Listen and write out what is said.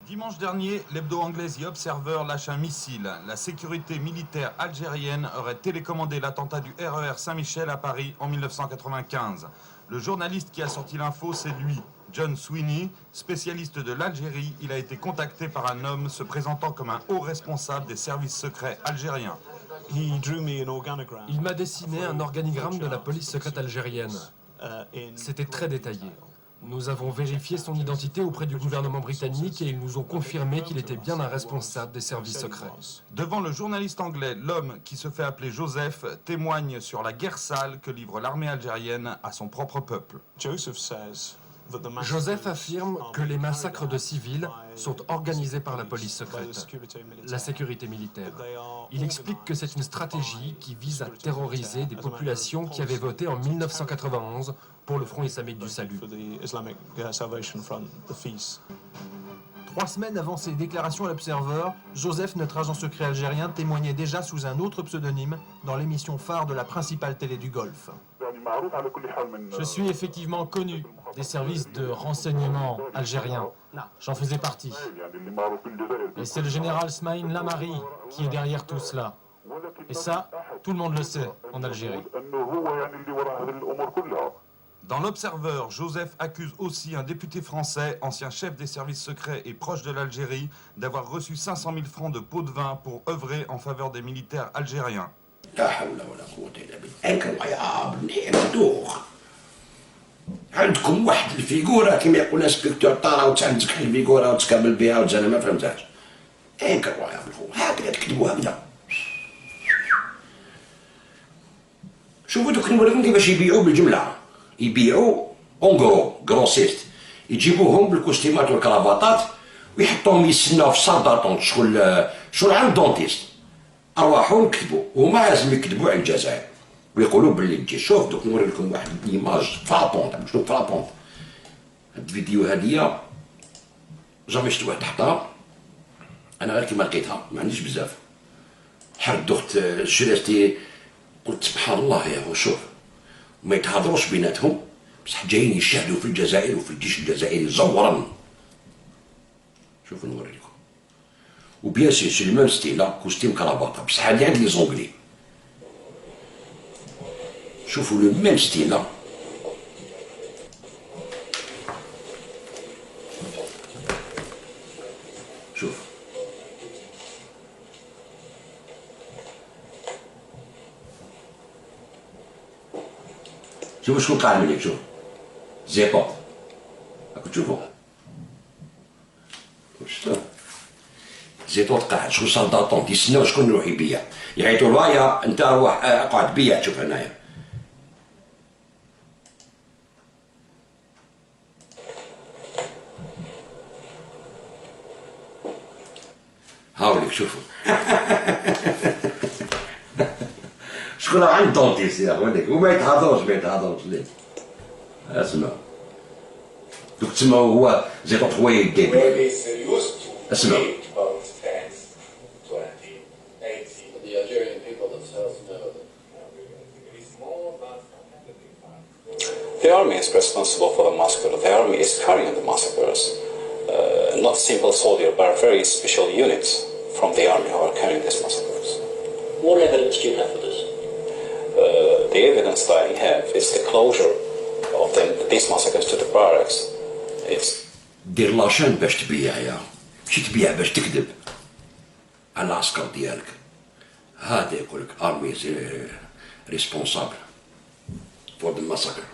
Dimanche dernier, l'hebdo anglais The Observer lâche un missile. La sécurité militaire algérienne aurait télécommandé l'attentat du RER Saint-Michel à Paris en 1995. Le journaliste qui a sorti l'info, c'est lui, John Sweeney, spécialiste de l'Algérie. Il a été contacté par un homme se présentant comme un haut responsable des services secrets algériens. Il m'a dessiné un organigramme de la police secrète algérienne. C'était très détaillé. Nous avons vérifié son identité auprès du gouvernement britannique et ils nous ont confirmé qu'il était bien un responsable des services secrets. Devant le journaliste anglais, l'homme qui se fait appeler Joseph témoigne sur la guerre sale que livre l'armée algérienne à son propre peuple. Joseph affirme que les massacres de civils sont organisés par la police secrète, la sécurité militaire. Il explique que c'est une stratégie qui vise à terroriser des populations qui avaient voté en 1991 pour le Front islamique du salut. 3 semaines avant ses déclarations à l'Observer, Joseph, notre agent secret algérien, témoignait déjà sous un autre pseudonyme dans l'émission phare de la principale télé du Golfe. Je suis effectivement connu des services de renseignement algériens. J'en faisais partie. Et c'est le général Smaïn Lamari qui est derrière tout cela. Et ça, tout le monde le sait en Algérie. Dans l'Observer, Joseph accuse aussi un député français, ancien chef des services secrets et proche de l'Algérie, d'avoir reçu 500 000 francs de pots de vin pour œuvrer en faveur des militaires algériens. عندكم واحد الفيغوره كما يقول انسبكتور طالع وتعندك الفيغوره وتقابل بها وتزعل ما فهمتهاش انكرويابل هكذا تكتبوا هكذا شوفوا دوك الموريكم كيفاش يبيعوا بالجمله يبيعوا اونغرو غروسيست يجيبوهم بالكوستيمات والكرافاتات ويحطوهم يسناو في الصال داتونت شغل عند دونتيست ارواحوا نكتبوا وهما لازم يكتبوا على الجزائر ويقولوا باللي تجي شوف دوك نوري لكم واحد الايماج فرابونت شنو فرابونت هاد الفيديو هاديه جامي شفت واحد حطها انا غير كيما لقيتها ما عنديش بزاف حرد اخت شريتي قلت سبحان الله يا هو شوف ما يتهضروش بيناتهم بصح جايين يشاهدوا في الجزائر وفي الجيش الجزائري زورا شوفوا نوري لكم وبيان سي سي لو ميم ستيل كوستيم كرافاطه بصح هادي عند لي زونغلي شوفوا لو ميم ستيل لا شوف شوفوا شكون قاعد مليك شوف زيبوط راكم تشوفوا شفتوا زيتوط قاعد شكون صار داطون يستناو شكون يروح يبيع يعيطوا له يا انت روح اقعد بيع شوف هنايا هاوليك شوفوا شكون عند دونتيس يا وليك وما يتهضروش ليه اسمع دوك تما هو زيتوط هو يدي بيه اسمع The army is responsible for the massacre. The army is carrying the massacres. Not simple soldiers, but very special units from the army who are carrying these massacres. What evidence do you have for this? The evidence that I have is the closure of these massacres to the barracks. It's دير لاشين باش تبيع يا ماشي تبيع باش تكذب على العسكر ديالك هذا يقولك army is responsible for the massacre.